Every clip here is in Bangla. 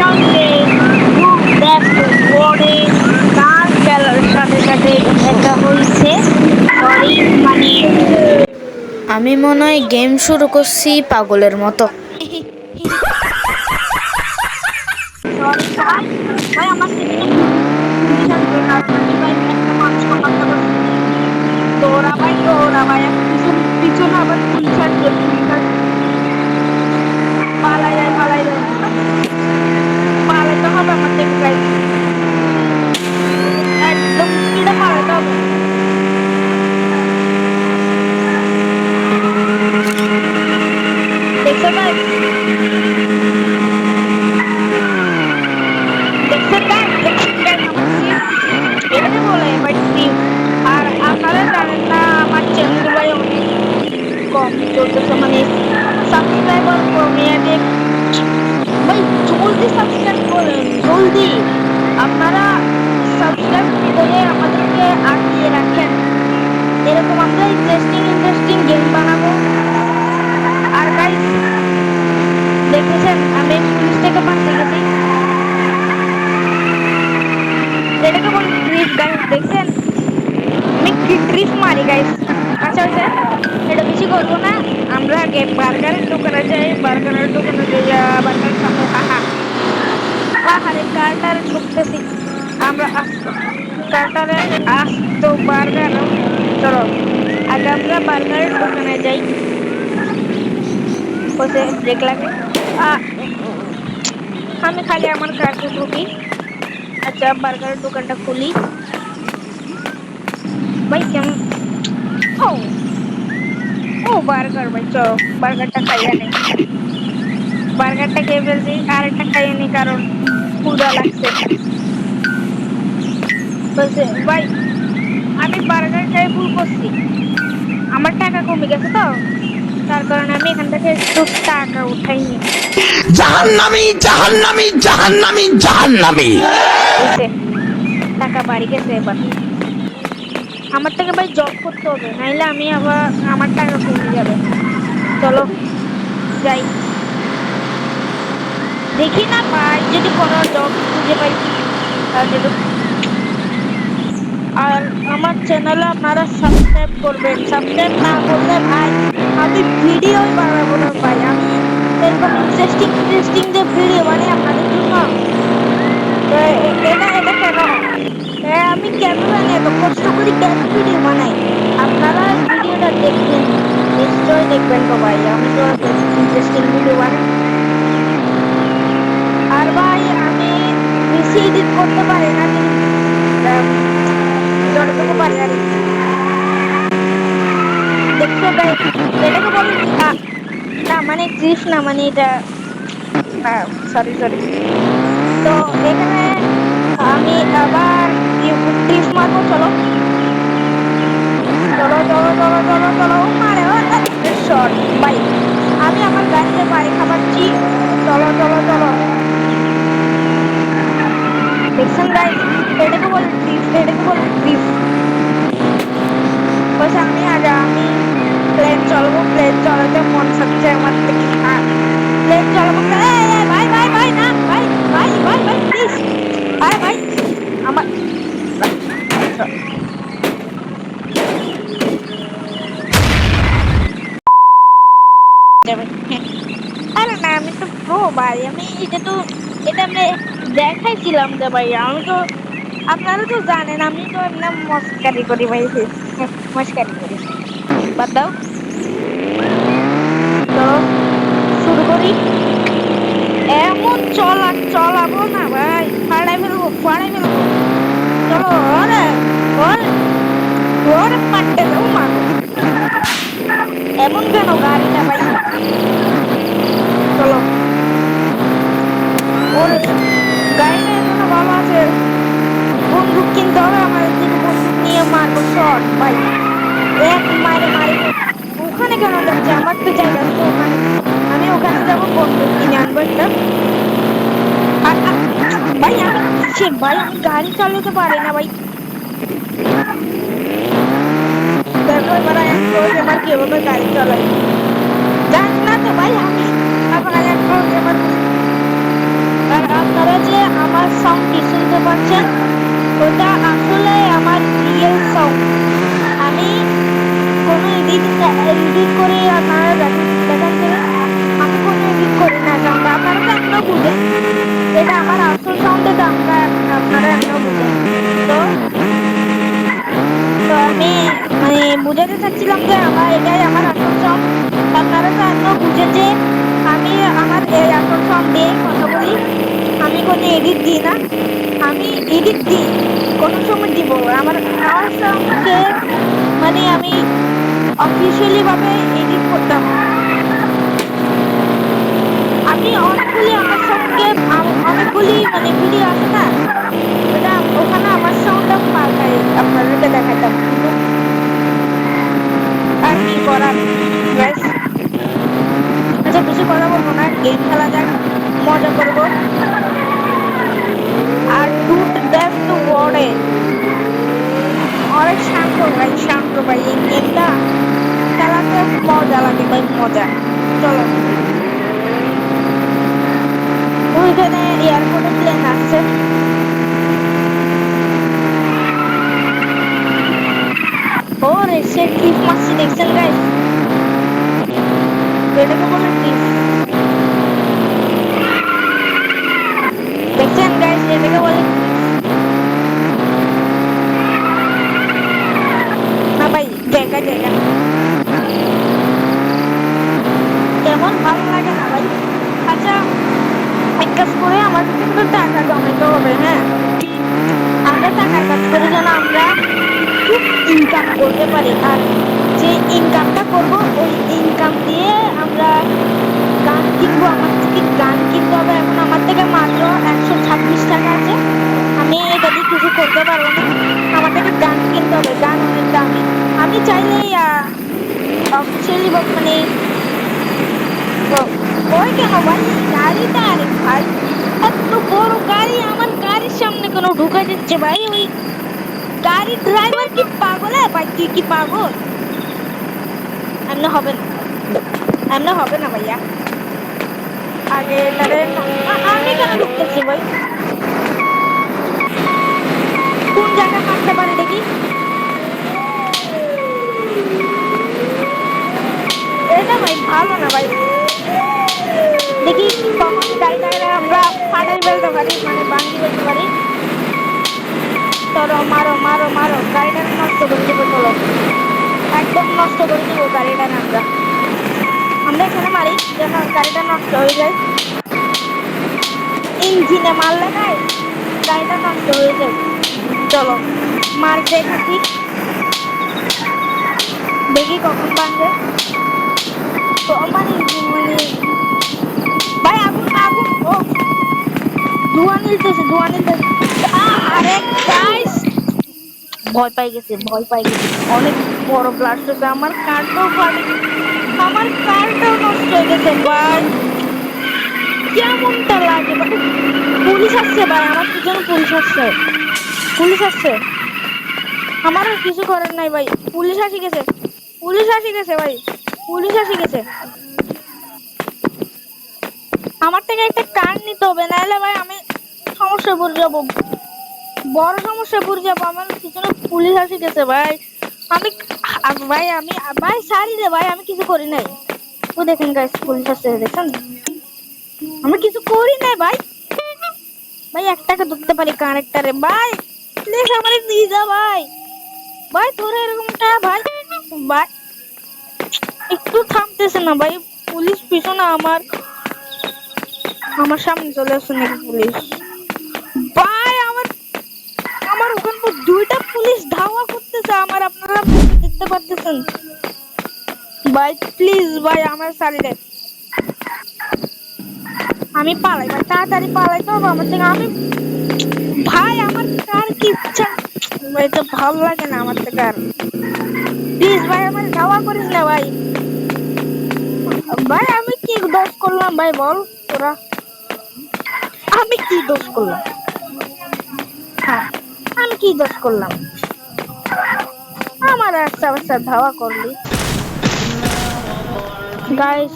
বিনোদে দেখো ওরে গান খেলার সাথে সাথে এটা হয়েছে সরি মানে আমি মনে হয় গেম শুরু করছি পাগলের মতো। সরি ভাই ভাই আমার থেকে তো ভীষণ বেকার ভাই একটা মানুষ আমার কথা দৌড়া ভাই আমি পিছনে পিছনে আবার ফুল ছাড় দিয়ে ফুল ছাড় পালাই যায় পালাইতে হবে আমার থেকে গাইস একদম স্পিডে পালাইতে হবে দেখছো গাইস দেখছেন গাইস আমার এটাকে বলে ভাই ট্রিপ আর আপনারা জানেন না আমার চ্যানেল ভাই অনেক কম চলতেছে মানে সাবস্ক্রাইবার কমে আছে ভাই জলদি সাবস্ক্রাইব করেন জলদি আপনারা সাবস্ক্রাইব করে আমাদেরকে আগিয়ে রাখেন এরকম আমরা ইন্টারেস্টিং গেম বানাবো আর গাইস দেখেছেন আমি পুলিশ থেকে বাঁচতে গেছি এটাকে বলি ট্রিপ গাইস দেখছেন আমি ট্রিপ মারি গাইস আচ্ছা আচ্ছা এটা বেশি করবো না আমরা আগে বার্গারের দোকানে যাই বার্গারের দোকানে যাই বার্গার খাবো আহারে কার্টারে ঢুকতেছি আমরা কার্টারে আসতো বার্গার চলো আগে আমরা বার্গারের দোকানে যাই বসে ব্রেক লাগে আমি খালি আমার কার্টে ঢুকি আচ্ছা বার্গারের দোকানটা খুলি ভাই কেমন ও ও বার্গার ভাই চলো বার্গারটা খাইয়া নেই বার্গারটা খেয়ে ফেলছি আর একটা খাইয়ে নি কারণ ক্ষুধা লাগছে বলছে ভাই আমি বার্গার খেয়ে ভুল করছি আমার টাকা কমে গেছে তো তার কারণে আমি এখান থেকে একটু টাকা উঠাইনি জাহান্নামী জাহান্নামী জাহান্নামী জাহান্নামী টাকা বাড়ি গেছে এবার আমার থেকে ভাই জব করতে হবে নাইলে আমি আবার আমার টাকা কমে যাবে চলো যাই দেখি না ভাই যদি কোনো জব খুঁজে পাই তাহলে আর আমার চ্যানেলে আপনারা সাবস্ক্রাইব করবেন সাবস্ক্রাইব না করলে ভাই আমি ভিডিও বানাবো না ভাই আমি এরকম ইন্টারেস্টিং যে ভিডিও বানাই আপনাদের জন্য এটা কেন আমি কেন জানি এত কষ্ট করি কেন ভিডিও বানাই আপনারা ভিডিওটা দেখবেন নিশ্চয়ই দেখবেন তো ভাই আমি তো ইন্টারেস্টিং ভিডিও বানাই আর ভাই আমি বেশি এডিট করতে পারি না যতটুকু পারি আর দেখছো গাইস এটাকে বলে না মানে গ্রিফ না মানে এটা সরি তো এখানে আমি আবার গ্রিফ মারবো চলো মারে শর্ট ভাই আমি আমার গাড়িতে বাড়ি খাবারছি চলো দেখছেন গাইস এটাকে বলে ড্রিফট বলছে আমি প্লেন চালাতে মন চাচ্ছে আমার থেকে প্লেন চালাবো ভাই না ভাই প্লিজ ভাই আমার আরে না আমি তো প্রো ভাই আমি এটা আমি দেখাইছিলাম যে ভাই আমি তো আপনারা তো জানেন আমি তো এমনি মস্কারি করি ভাই মস্কারি করি বাদ দাও তো শুরু করি এমন চলাবো না ভাই ফাড়াই ফেলবো চলো ওরে পাট্টে যাবো মানো এমন কেন গাড়িটা ভাই চলো ওর গাড়িটা এখনো ভালো আছে বন্দুক কিনতে হবে আমাদের থেকে বন্দুক নিয়ে মারবো শট ভাই এক মারে ওখানে কেন যাচ্ছে আমার তো জায়গা আছে ওখানে আমি ওখানে যাবো বন্দুক কিনে আনবো একটা ভাই আমি গাড়ি চালাতে পারি না ভাই দেখো এবার কিভাবে গাড়ি চালাই জানি না তো ভাই আমি আপনার আমার সাউন্ড শুনতে পাচ্ছেন, ওটা আসলে আমার রিয়েল সাউন্ড। আমি কোনো এডিট করে আপনারা দেখাচ্ছে, আমি কোনো এডিট করি না সাউন্ড, আপনারা তো এখনো বুঝেন এটা আমার আসল সাউন্ড, এটা আপনারা এখনো বুঝেন। তো তো আমি মানে বুঝাতে চাচ্ছিলাম যে এটাই আমার আসল সাউন্ড। আপনারা তো এখনো বুঝেন যে আমি আমার এই আসল সাউন্ড দিয়ে কথা বলি, আমি কোনো এডিট দিই না। আমি এডিট দিই কোনো সময় দিব, আমার আমার সাউন্ডকে মানে আমি অফিসিয়ালি ভাবে এডিট করতাম। আমি অনেকগুলি আমার সাউন্ডকে অনেকগুলি মানে ভিডিও আছে না, ওটা ওখানে আমার সাউন্ডটা পাল্টাই আপনাদেরকে দেখাতাম, আর কি করার গাইস। আচ্ছা বেশি কথা বলবো না, গেম খেলা যাক, মজা করবো। আর দ্যাটস দ্য ওয়ার্ডে অনেক শান্ত ভাই এই গেমটা খেলাতে মজা লাগে ভাই, মজা। চলো ওইখানে এয়ারপোর্টে প্লেন আসছে, ওরে সে ক্লিপ মারছি দেখছেন গাইস, এটাকে বলে ক্লিপ, দেখছেন গাইস এটাকে বলে না ভাই। জায়গা কেমন ভালো লাগে না ভাই। আচ্ছা এক কাজ করে আমাদের কিন্তু টাকা জমাইতে হবে, হ্যাঁ আমরা টাকার কাজ করে যেন আমরা খুব ইনকাম করতে পারি, আর যে ইনকামটা করব ওই ইনকাম দিয়ে আমরা গান কিনবো। আমার থেকে গান কিনতে হবে, এখন আমার থেকে মাত্র 126 টাকা আছে, আমি এটা দিয়ে কিছু করতে পারবো না, আমার থেকে গান কিনতে হবে, গান অনেক দামি। আমি চাইলেই অফিসিয়ালি মানে ওই কেন ভাই গাড়িটা, আরে ভাই এত বড় গাড়ি আমার গাড়ির সামনে কেন ঢুকা যাচ্ছে ভাই, ওই গাড়ির ড্রাইভার কি পাগল? ভাই তুই কি পাগল? এমনি হবে না ভাইয়া। আগে আমি কেন ঢুকতেছি ভাই, কোন জায়গায় মারতে পারে দেখি। এটা ভাই ভালো না ভাই, দেখি কখন গাড়িটা আমরা ফাটাই ফেলতে পারি, মানে ভাঙি ফেলতে পারি। চলো মারো গাড়িটা নষ্ট করে দেবো, চলো একদম নষ্ট করে দেবো গাড়িটা। আমরা এখানে মারি যেন গাড়িটা নষ্ট হয়ে যায়, ইঞ্জিনে মারলে গাড়িটা নষ্ট হয়ে যায়। চলো মার দেখি কখন ভাঙবে। তো মানে ভাই আগুন ও ধোঁয়া নিলতেছে। আরে গাইস ভয় পাই গেছে, অনেক বড় ব্লাস্ট হয়েছে, আমার কারটাও নষ্ট হয়ে গেছে ভাই, কেমনটা লাগে ভাই। পুলিশ আসছে ভাই, আমার পিছনে পুলিশ আসছে, আমার আর কিছু করার নাই ভাই, পুলিশ আসি গেছে ভাই, আমার থেকে একটা কার নিতে হবে, নাহলে ভাই আমি সমস্যায় পড়ে যাবো, বড় সমস্যায় পড়ে যাবো। আমার পিছনে পুলিশ আসি গেছে ভাই, ভাই সারি রে ভাই, আমি কিছু করি নাই। ও দেখেন গাইস পুলিশ আসছে, দেখেন আমি কিছু করি নাই ভাই। একটাকে ধরতে পারি কানেক্টারে ভাই, প্লিজ আমারে নিয়ে যা ভাই। তোর এরকমটা ভাই একটু থামতেছে না ভাই, পুলিশ পিছনে আমার সামনে চলে আসছে নাকি পুলিশ ভাই, আমার ওখান পর 2টা পুলিশ ধাওয়া করতেছে আমার, আপনারা দেখতে পাচ্ছেন ভাই। প্লিজ ভাই আমার সারি দেন, আমি পালাই ভাই, তাড়াতাড়ি পালাইতে হবে আমার থেকে। ভাই আমার কার কি ইচ্ছা ভাই, তো ভালো লাগে না আমার থেকে আর। প্লিজ ভাই আমার ধাওয়া করিস না ভাই। আমি কি দোষ করলাম ভাই বল তোরা, আমি কি দোষ করলাম? হ্যাঁ আমি কি দোষ করলাম? আমার একটা ধাওয়া করলি গাইস,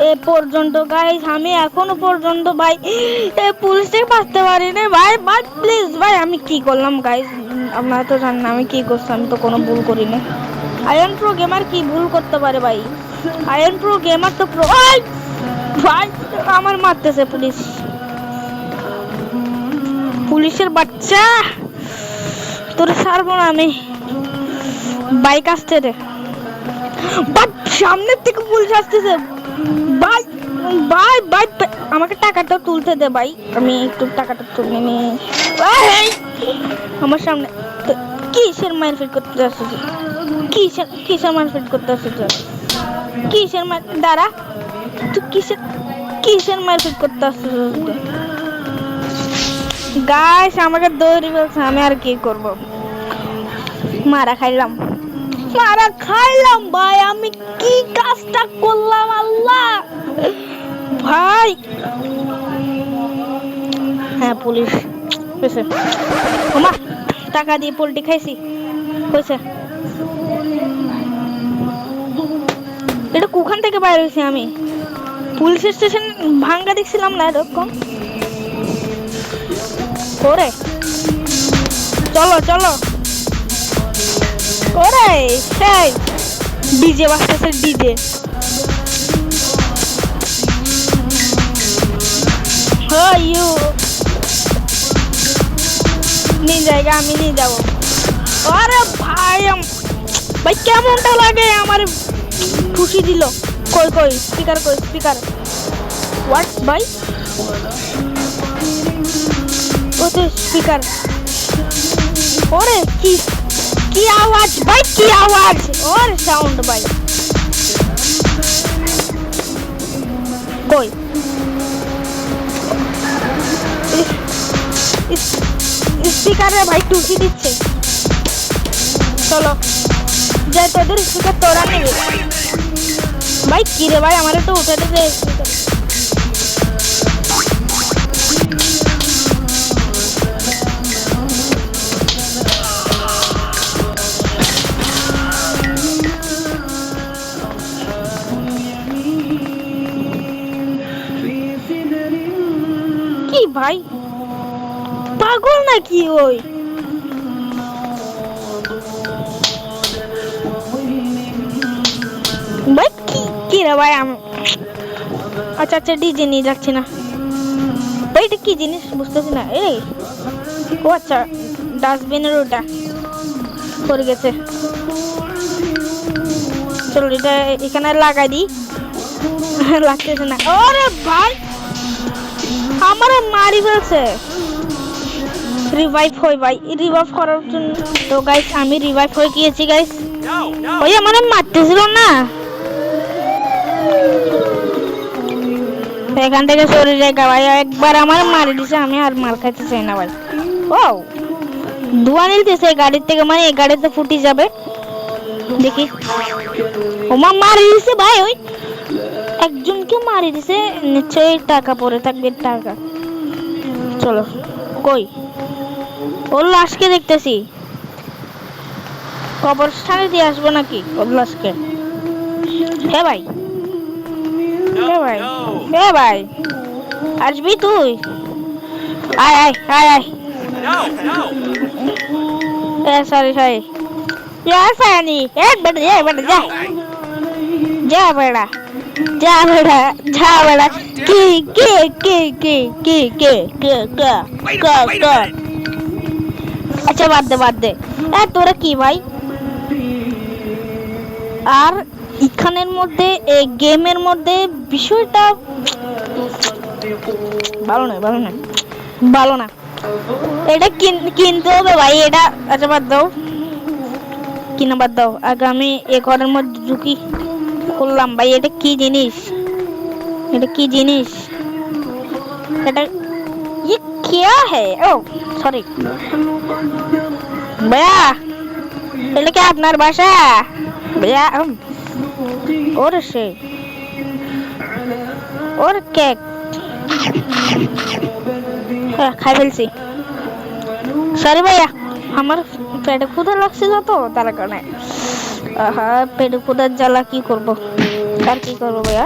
এ পর্যন্ত গাইস আমি এখনো পর্যন্ত ভাই পুলিশকে বাঁচতে পারিনি ভাই। ভাই প্লিজ ভাই, আমি কি করলাম গাইস? আপনারা তো জানেন আমি কি করছি, আমি তো কোনো ভুল করিনি। আয়রন প্রো গেমার কি ভুল করতে পারে ভাই? আয়রন প্রো গেমার তো প্রো। ভাই আমার মারতেছে পুলিশ, পুলিশের বাচ্চা, তোর ছাড়বো না আমি। বাইক আসছে রে, বাট সামনের থেকে পুলিশ আসতেছে ভাই। ভাই ভাই আমাকে টাকাটা তুলতে দে ভাই, আমি একটু টাকাটা তুলে নি। আমার সামনে কিসের মারপিট করতে আসছিস? কিসের মারপিট করতে আসছিস? কিসের মার দাঁড়া, তুই কিসের মারপিট করতে আসছিস? গাইস আমাকে দৌড়ি বলছে, আমি আর কি করব? মারা খাইলাম ভাই। আমি কি কাজটা করলাম আল্লাহ ভাই। হ্যাঁ পুলিশ হয়েছে, ওমা টাকা দিয়ে পোল্ট্রি খাইছি হয়েছে। এটা কুখান থেকে বাইরে হয়েছি আমি, পুলিশ স্টেশন ভাঙ্গা দেখছিলাম না এরকম করে। চলো চলো করে, সেই ডিজে বাজতেছে, ডিজে। ইউ নিয়ে জায়গা আমি নিয়ে যাবো। আরে ভাই ভাই কেমনটা লাগে আমার, খুশি দিল। কই কই স্পিকার, কই স্পিকার? হোয়াট ভাই? ও তো স্পিকার। ওরে কি আওয়াজ ভাই, কি আওয়াজ, ওর সাউন্ড ভাই। কই স্পিকারে ভাই টুকি দিচ্ছে। চলো যাই, তোদের স্পিকার তোরা নেবে ভাই। কি রে ভাই, আমার তো উঠাতে দে স্পিকার। কি ভাই পাগল নাকি ওই? ভাই কি রে ভাই, আচ্ছা আচ্ছা ডিজে নিয়ে যাচ্ছি না ভাই। এটা কি জিনিস বুঝতেছি না। এই ও আচ্ছা ডাস্টবিনের ওটা পড়ে গেছে। চলো এটা এখানে লাগাই দিই, লাগতেছে না। ওরে ভাই আমার মারি ফেলছে। রিভাইভ হই ভাই, রিভাইভ করার জন্য তো গাইস আমি রিভাইভ হয়ে গিয়েছি গাইস। ওই আমার মারতেছিল না, এখান থেকে সরে যায় ভাই। একবার আমার মারি দিছে, আমি আর মার খাইতে চাই না ভাই। ও ধোঁয়া নিতেছে গাড়ির থেকে, মানে এই গাড়িতে ফুটি যাবে দেখি। ওমা মারি দিছে ভাই, ওই একজনকে মারি দিছে, নিশ্চয়ই টাকা পড়ে থাকবে, টাকা। চলো কই ওর লাশকে দেখতেছি, কবরস্থানে দিয়ে আসবো নাকি ওর লাশকে? হ্যাঁ ভাই, হ্যাঁ ভাই, হ্যাঁ ভাই আসবি তুই? আয় আয় আয় আয়। সরি সরি, সানি বেটা যা যা বেড়া, যা বেড়া, যা বেড়া। কি কি কি কি কি কি কি? আচ্ছা বাদ দে। তোরা কি ভাই? আর এখানের মধ্যে এই গেমের মধ্যে বিষয়টা ভালো না। এটা কিনতে হবে ভাই এটা। আচ্ছা বাদ দাও, কিনা বাদ দাও। আগে আমি এ ঘরের মধ্যে ঢুকি করলাম ভাই। এটা কি জিনিস? এটা ये क्या है? ओ সরি ভাইয়া, এটা কি আপনার বাসা ভাইয়া? ওর কেক খাই ফেলছি। সরি ভাইয়া, আমার পেটে ক্ষুধা লাগছিল তো তার কারণে। পেটে ক্ষুধার জ্বালা কি করবো, আর কি করবো ভাইয়া।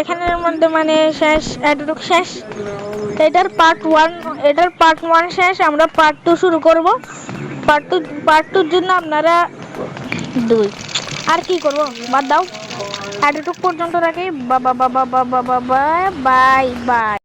এখানের মধ্যে মানে শেষ, এতটুকু শেষ। এটার পার্ট 1 শেষ, আমরা পার্ট 2 শুরু করব। পার্ট 2 জন্য আপনারা 2 আর কি করব, বাদ দাও, এতটুকু পর্যন্ত রাখি। Bye bye.